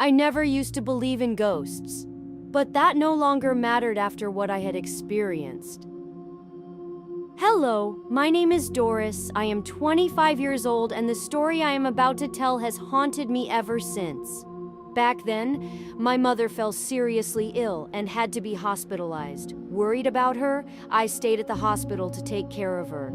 I never used to believe in ghosts, but that no longer mattered after what I had experienced. Hello, my name is Doris. I am 25 years old, and the story I am about to tell has haunted me ever since. Back then, my mother fell seriously ill and had to be hospitalized. Worried about her, I stayed at the hospital to take care of her.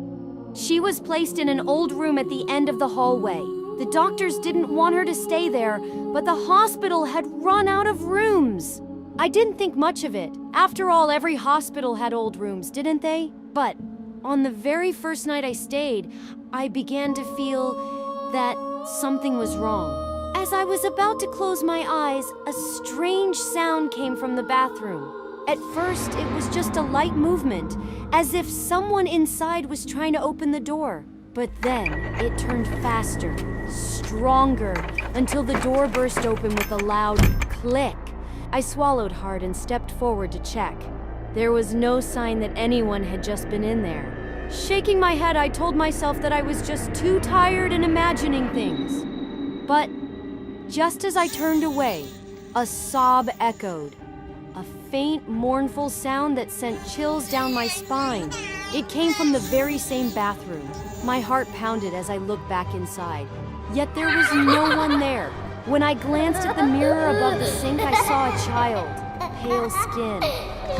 She was placed in an old room at the end of the hallway. The doctors didn't want her to stay there, but the hospital had run out of rooms. I didn't think much of it. After all, every hospital had old rooms, didn't they? But on the very first night I stayed, I began to feel that something was wrong. As I was about to close my eyes, a strange sound came from the bathroom. At first, it was just a light movement, as if someone inside was trying to open the door. But then, it turned faster, stronger, until the door burst open with a loud click. I swallowed hard and stepped forward to check. There was no sign that anyone had just been in there. Shaking my head, I told myself that I was just too tired and imagining things. But just as I turned away, a sob echoed. A faint, mournful sound that sent chills down my spine. It came from the very same bathroom. My heart pounded as I looked back inside. Yet there was no one there. When I glanced at the mirror above the sink, I saw a child. Pale skin,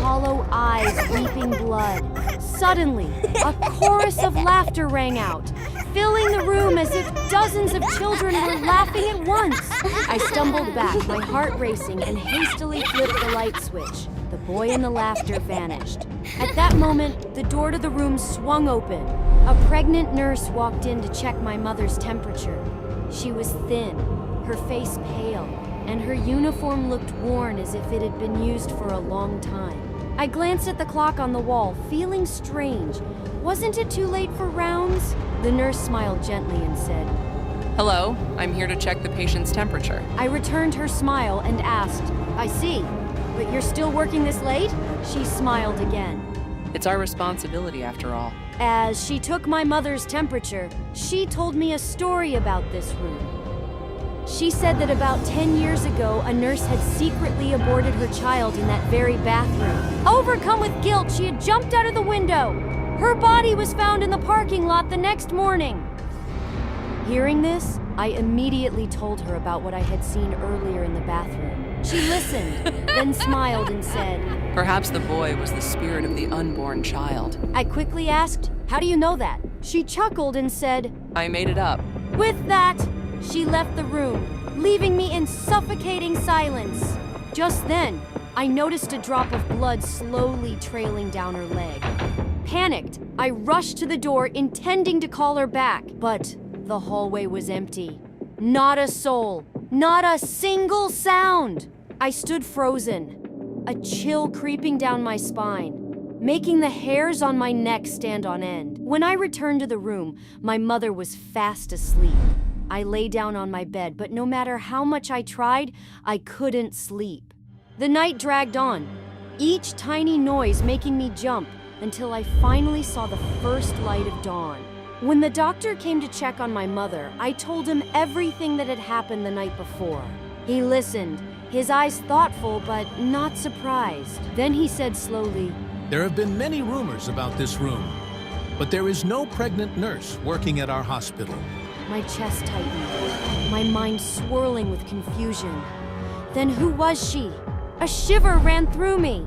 hollow eyes, weeping blood. Suddenly, a chorus of laughter rang out, filling the room as if dozens of children were laughing at once. I stumbled back, my heart racing, and hastily flipped the light switch. The boy and the laughter vanished. At that moment, the door to the room swung open. A pregnant nurse walked in to check my mother's temperature. She was thin, her face pale, and her uniform looked worn as if it had been used for a long time. I glanced at the clock on the wall, feeling strange. Wasn't it too late for rounds? The nurse smiled gently and said, "Hello, I'm here to check the patient's temperature." I returned her smile and asked, "I see, but you're still working this late?" She smiled again. It's our responsibility after all. As she took my mother's temperature, she told me a story about this room. She said that about 10 years ago, a nurse had secretly aborted her child in that very bathroom. Overcome with guilt, she had jumped out of the window. Her body was found in the parking lot the next morning. Hearing this, I immediately told her about what I had seen earlier in the bathroom. She listened, then smiled and said, Perhaps the boy was the spirit of the unborn child. I quickly asked, "How do you know that?" She chuckled and said, I made it up. With that, she left the room, leaving me in suffocating silence. Just then, I noticed a drop of blood slowly trailing down her leg. Panicked, I rushed to the door, intending to call her back, but the hallway was empty. Not a soul, not a single sound. I stood frozen, a chill creeping down my spine, making the hairs on my neck stand on end. When I returned to the room, my mother was fast asleep. I lay down on my bed, but no matter how much I tried, I couldn't sleep. The night dragged on, each tiny noise making me jump, until I finally saw the first light of dawn. When the doctor came to check on my mother, I told him everything that had happened the night before. He listened, his eyes thoughtful but not surprised. Then he said slowly, There have been many rumors about this room, but there is no pregnant nurse working at our hospital. My chest tightened, my mind swirling with confusion. Then who was she? A shiver ran through me.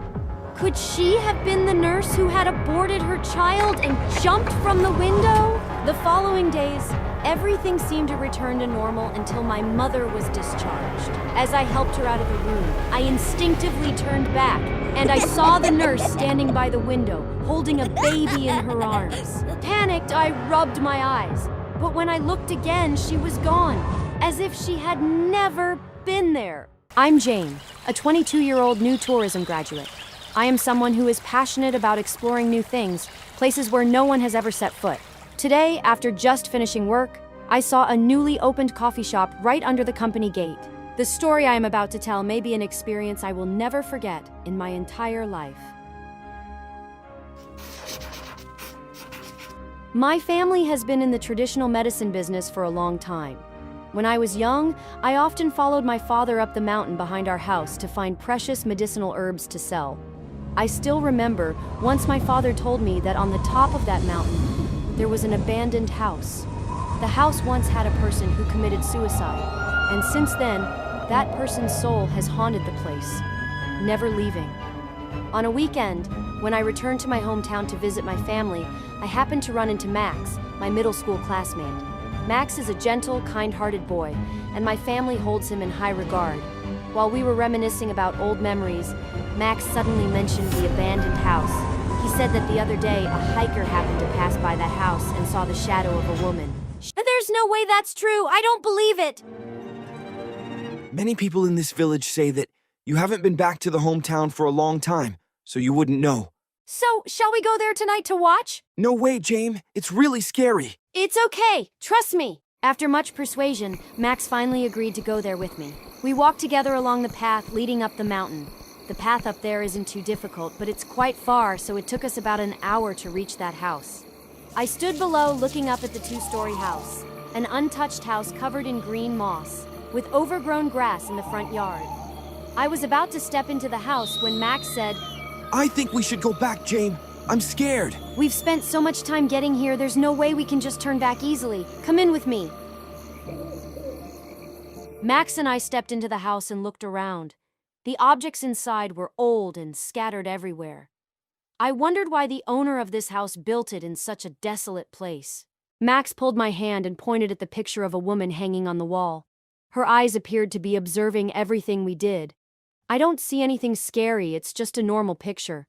Could she have been the nurse who had aborted her child and jumped from the window? The following days, everything seemed to return to normal until my mother was discharged. As I helped her out of the room, I instinctively turned back, and I saw the nurse standing by the window, holding a baby in her arms. Panicked, I rubbed my eyes, but when I looked again, she was gone, as if she had never been there. I'm Jane, a 22-year-old new tourism graduate. I am someone who is passionate about exploring new things, places where no one has ever set foot. Today, after just finishing work, I saw a newly opened coffee shop right under the company gate. The story I am about to tell may be an experience I will never forget in my entire life. My family has been in the traditional medicine business for a long time. When I was young, I often followed my father up the mountain behind our house to find precious medicinal herbs to sell. I still remember once my father told me that on the top of that mountain, there was an abandoned house. The house once had a person who committed suicide, and since then, that person's soul has haunted the place, never leaving. On a weekend, when I returned to my hometown to visit my family, I happened to run into Max, my middle school classmate. Max is a gentle, kind-hearted boy, and my family holds him in high regard. While we were reminiscing about old memories, Max suddenly mentioned the abandoned house. He said that the other day, a hiker happened to pass by that house and saw the shadow of a woman. There's no way that's true! I don't believe it! Many people in this village say that you haven't been back to the hometown for a long time, so you wouldn't know. So, shall we go there tonight to watch? No way, James. It's really scary. It's okay. Trust me. After much persuasion, Max finally agreed to go there with me. We walked together along the path leading up the mountain. The path up there isn't too difficult, but it's quite far, so it took us about an hour to reach that house. I stood below looking up at the two-story house, an untouched house covered in green moss, with overgrown grass in the front yard. I was about to step into the house when Max said, I think we should go back, James. I'm scared. We've spent so much time getting here, there's no way we can just turn back easily. Come in with me. Max and I stepped into the house and looked around. The objects inside were old and scattered everywhere. I wondered why the owner of this house built it in such a desolate place. Max pulled my hand and pointed at the picture of a woman hanging on the wall. Her eyes appeared to be observing everything we did. I don't see anything scary, it's just a normal picture.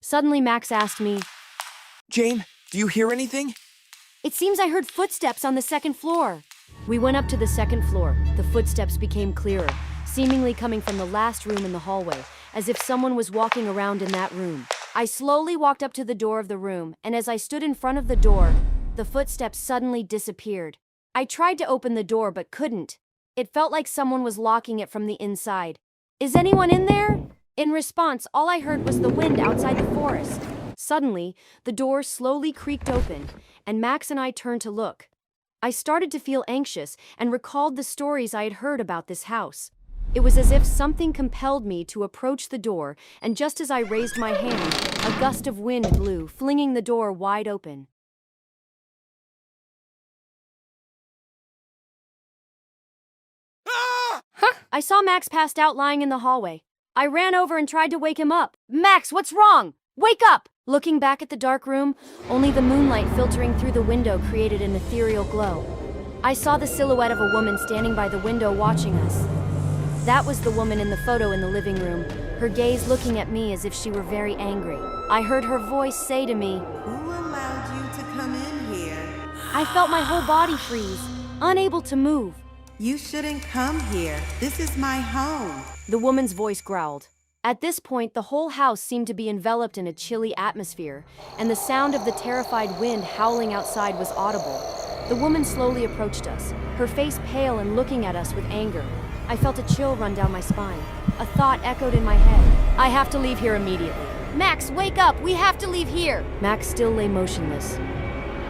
Suddenly, Max asked me, James, do you hear anything? It seems I heard footsteps on the second floor. We went up to the second floor. The footsteps became clearer, seemingly coming from the last room in the hallway, as if someone was walking around in that room. I slowly walked up to the door of the room, and as I stood in front of the door, the footsteps suddenly disappeared. I tried to open the door but couldn't. It felt like someone was locking it from the inside. Is anyone in there? In response, all I heard was the wind outside the forest. Suddenly, the door slowly creaked open, and Max and I turned to look. I started to feel anxious and recalled the stories I had heard about this house. It was as if something compelled me to approach the door, and just as I raised my hand, a gust of wind blew, flinging the door wide open. I saw Max passed out lying in the hallway. I ran over and tried to wake him up. Max, what's wrong? Wake up! Looking back at the dark room, only the moonlight filtering through the window created an ethereal glow. I saw the silhouette of a woman standing by the window watching us. That was the woman in the photo in the living room, her gaze looking at me as if she were very angry. I heard her voice say to me, Who allowed you to come in here? I felt my whole body freeze, unable to move. You shouldn't come here. This is my home. The woman's voice growled. At this point, the whole house seemed to be enveloped in a chilly atmosphere, and the sound of the terrified wind howling outside was audible. The woman slowly approached us, her face pale and looking at us with anger. I felt a chill run down my spine. A thought echoed in my head. I have to leave here immediately. Max, wake up! We have to leave here! Max still lay motionless.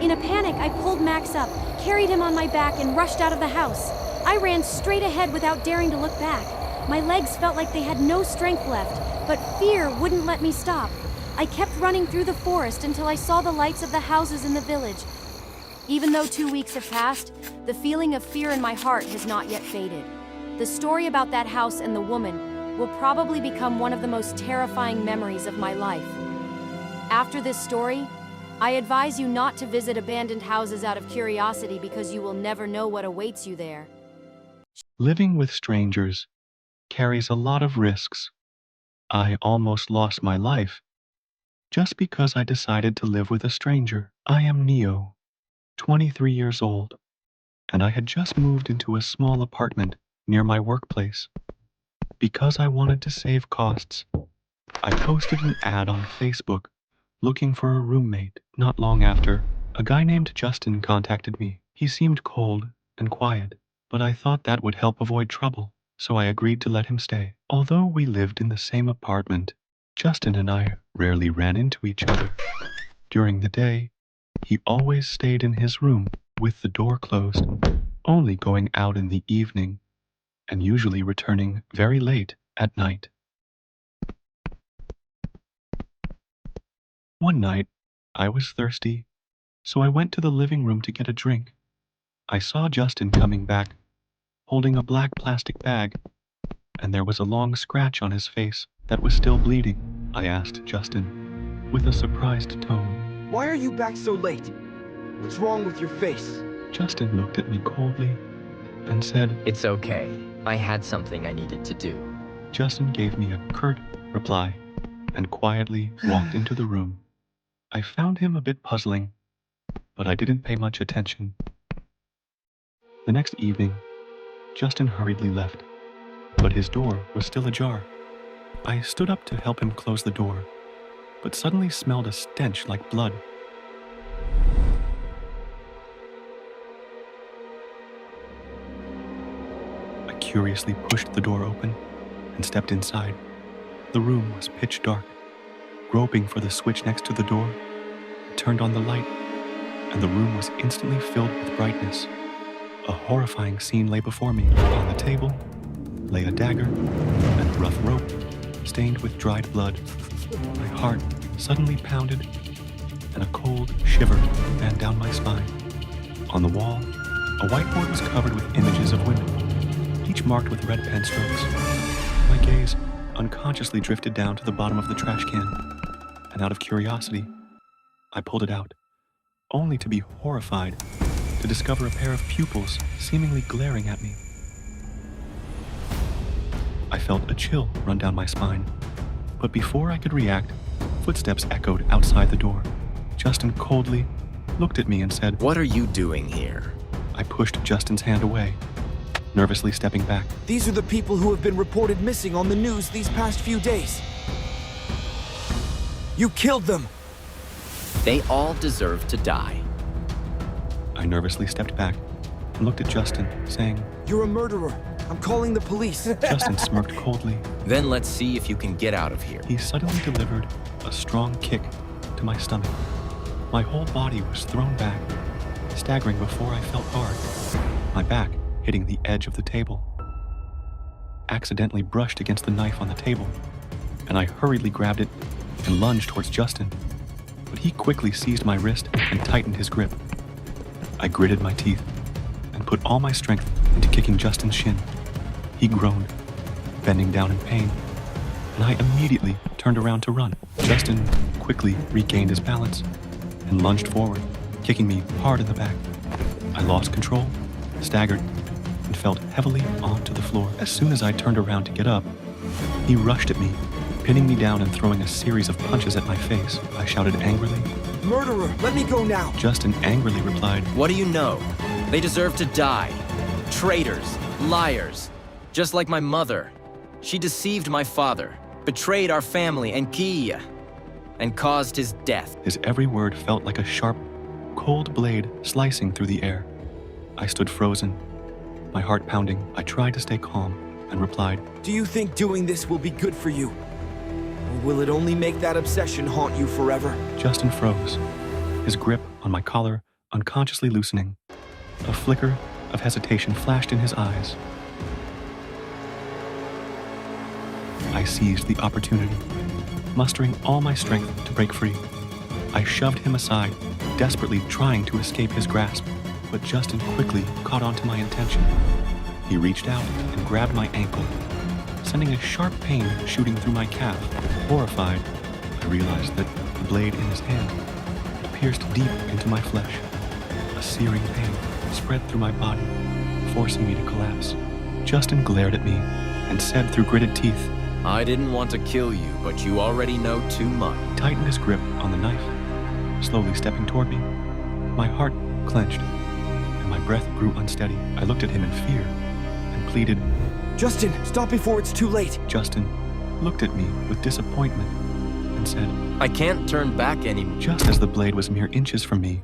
In a panic, I pulled Max up, carried him on my back, and rushed out of the house. I ran straight ahead without daring to look back. My legs felt like they had no strength left, but fear wouldn't let me stop. I kept running through the forest until I saw the lights of the houses in the village. Even though 2 weeks have passed, the feeling of fear in my heart has not yet faded. The story about that house and the woman will probably become one of the most terrifying memories of my life. After this story, I advise you not to visit abandoned houses out of curiosity because you will never know what awaits you there. Living with strangers carries a lot of risks. I almost lost my life just because I decided to live with a stranger. I am Neo, 23 years old, and I had just moved into a small apartment near my workplace. Because I wanted to save costs, I posted an ad on Facebook looking for a roommate. Not long after, a guy named Justin contacted me. He seemed cold and quiet, but I thought that would help avoid trouble, so I agreed to let him stay. Although we lived in the same apartment, Justin and I rarely ran into each other. During the day, he always stayed in his room with the door closed. only going out in the evening and usually returning very late at night. One night, I was thirsty, so I went to the living room to get a drink. I saw Justin coming back, holding a black plastic bag, and there was a long scratch on his face that was still bleeding. I asked Justin, with a surprised tone. Why are you back so late? What's wrong with your face? Justin looked at me coldly and said, It's okay. I had something I needed to do. Justin gave me a curt reply and quietly walked into the room. I found him a bit puzzling, but I didn't pay much attention. The next evening, Justin hurriedly left, but his door was still ajar. I stood up to help him close the door, but suddenly smelled a stench like blood. I curiously pushed the door open and stepped inside. The room was pitch dark. Groping for the switch next to the door, I turned on the light, and the room was instantly filled with brightness. A horrifying scene lay before me. On the table lay a dagger and a rough rope, stained with dried blood. My heart suddenly pounded, and a cold shiver ran down my spine. On the wall, a whiteboard was covered with images of women, each marked with red pen strokes. My gaze unconsciously drifted down to the bottom of the trash can, and out of curiosity, I pulled it out, only to be horrified to discover a pair of pupils seemingly glaring at me. I felt a chill run down my spine, but before I could react, footsteps echoed outside the door. Justin coldly looked at me and said, What are you doing here? I pushed Justin's hand away, nervously stepping back. These are the people who have been reported missing on the news these past few days. You killed them! They all deserve to die. I nervously stepped back and looked at Justin, saying, You're a murderer. I'm calling the police. Justin smirked coldly. Then let's see if you can get out of here. He suddenly delivered a strong kick to my stomach. My whole body was thrown back, staggering before I felt hard. My back, hitting the edge of the table, accidentally brushed against the knife on the table, and I hurriedly grabbed it and lunged towards Justin. But he quickly seized my wrist and tightened his grip. I gritted my teeth and put all my strength into kicking Justin's shin. He groaned, bending down in pain, and I immediately turned around to run. Justin quickly regained his balance and lunged forward, kicking me hard in the back. I lost control, staggered, and fell heavily onto the floor. As soon as I turned around to get up, he rushed at me, pinning me down and throwing a series of punches at my face. I shouted angrily, Murderer, let me go now! Justin angrily replied, What do you know? They deserve to die. Traitors, liars. Just like my mother. She deceived my father, betrayed our family and Kia, and caused his death. His every word felt like a sharp, cold blade slicing through the air. I stood frozen, my heart pounding. I tried to stay calm and replied, Do you think doing this will be good for you? Or will it only make that obsession haunt you forever? Justin froze, his grip on my collar unconsciously loosening. A flicker of hesitation flashed in his eyes. I seized the opportunity, mustering all my strength to break free. I shoved him aside, desperately trying to escape his grasp, but Justin quickly caught on to my intention. He reached out and grabbed my ankle, sending a sharp pain shooting through my calf. Horrified, I realized that the blade in his hand had pierced deep into my flesh. A searing pain spread through my body, forcing me to collapse. Justin glared at me and said through gritted teeth, I didn't want to kill you, but you already know too much. He tightened his grip on the knife, slowly stepping toward me. My heart clenched, and my breath grew unsteady. I looked at him in fear and pleaded, Justin, stop before it's too late. Justin looked at me with disappointment and said, I can't turn back anymore. Just as the blade was mere inches from me,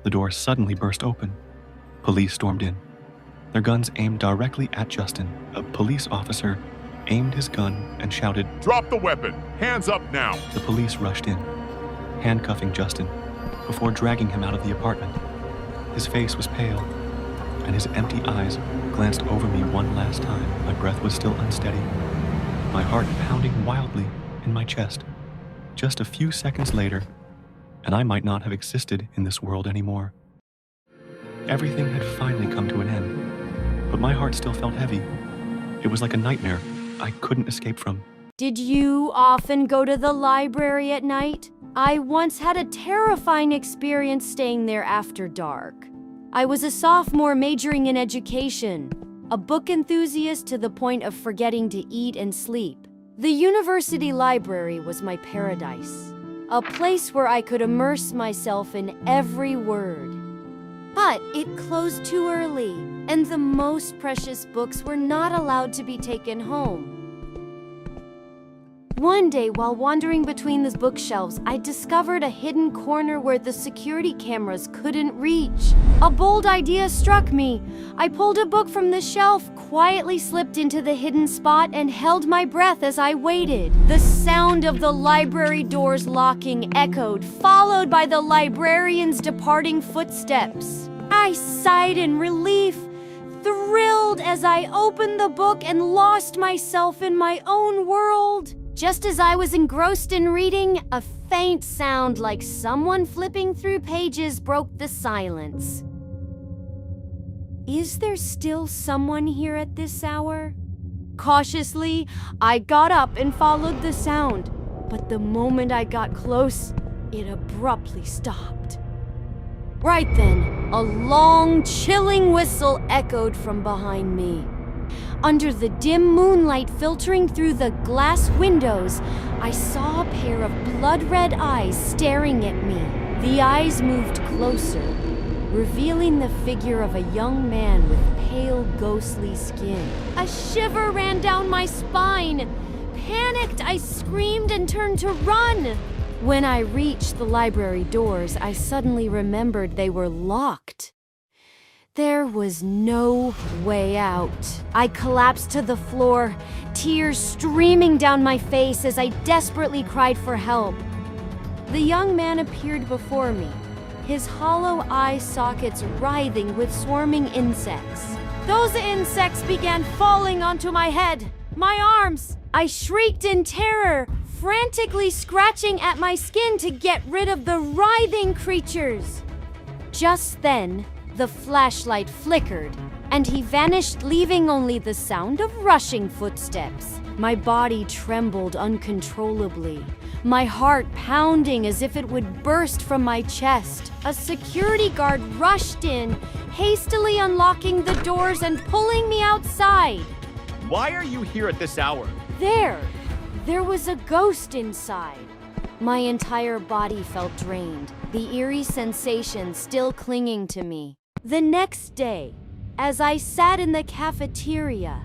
the door suddenly burst open. Police stormed in, their guns aimed directly at Justin. A police officer aimed his gun and shouted, Drop the weapon! Hands up now! The police rushed in, handcuffing Justin before dragging him out of the apartment. His face was pale, and his empty eyes glanced over me one last time. My breath was still unsteady, my heart pounding wildly in my chest. Just a few seconds later, and I might not have existed in this world anymore. Everything had finally come to an end, but my heart still felt heavy. It was like a nightmare I couldn't escape from. Did you often go to the library at night? I once had a terrifying experience staying there after dark. I was a sophomore majoring in education, a book enthusiast to the point of forgetting to eat and sleep. The university library was my paradise, a place where I could immerse myself in every word. But it closed too early, and the most precious books were not allowed to be taken home. One day, while wandering between the bookshelves, I discovered a hidden corner where the security cameras couldn't reach. A bold idea struck me. I pulled a book from the shelf, quietly slipped into the hidden spot, and held my breath as I waited. The sound of the library doors locking echoed, followed by the librarian's departing footsteps. I sighed in relief, thrilled as I opened the book and lost myself in my own world. Just as I was engrossed in reading, a faint sound like someone flipping through pages broke the silence. Is there still someone here at this hour? Cautiously, I got up and followed the sound, but the moment I got close, it abruptly stopped. Right then, a long, chilling whistle echoed from behind me. Under the dim moonlight filtering through the glass windows, I saw a pair of blood-red eyes staring at me. The eyes moved closer, revealing the figure of a young man with pale, ghostly skin. A shiver ran down my spine. Panicked, I screamed and turned to run. When I reached the library doors, I suddenly remembered they were locked. There was no way out. I collapsed to the floor, tears streaming down my face as I desperately cried for help. The young man appeared before me, his hollow eye sockets writhing with swarming insects. Those insects began falling onto my head, my arms. I shrieked in terror, frantically scratching at my skin to get rid of the writhing creatures. Just then, the flashlight flickered, and he vanished, leaving only the sound of rushing footsteps. My body trembled uncontrollably, my heart pounding as if it would burst from my chest. A security guard rushed in, hastily unlocking the doors and pulling me outside. Why are you here at this hour? There was a ghost inside. My entire body felt drained, the eerie sensation still clinging to me. The next day, as I sat in the cafeteria,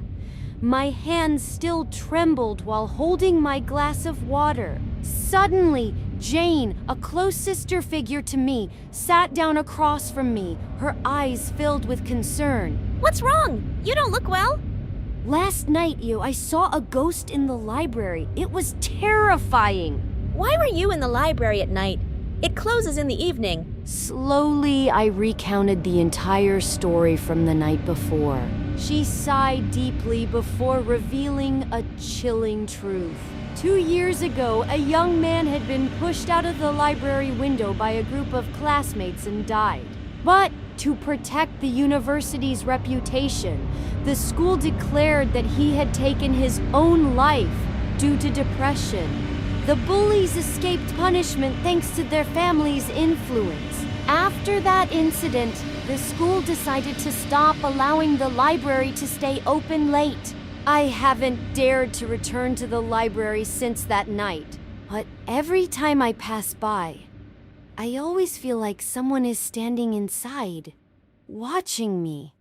my hands still trembled while holding my glass of water. Suddenly, Jane, a close sister figure to me, sat down across from me, her eyes filled with concern. What's wrong? You don't look well. Last night, I saw a ghost in the library. It was terrifying. Why were you in the library at night? It closes in the evening. Slowly, I recounted the entire story from the night before. She sighed deeply before revealing a chilling truth. 2 years ago, a young man had been pushed out of the library window by a group of classmates and died. But to protect the university's reputation, the school declared that he had taken his own life due to depression. The bullies escaped punishment thanks to their family's influence. After that incident, the school decided to stop allowing the library to stay open late. I haven't dared to return to the library since that night. But every time I pass by, I always feel like someone is standing inside, watching me.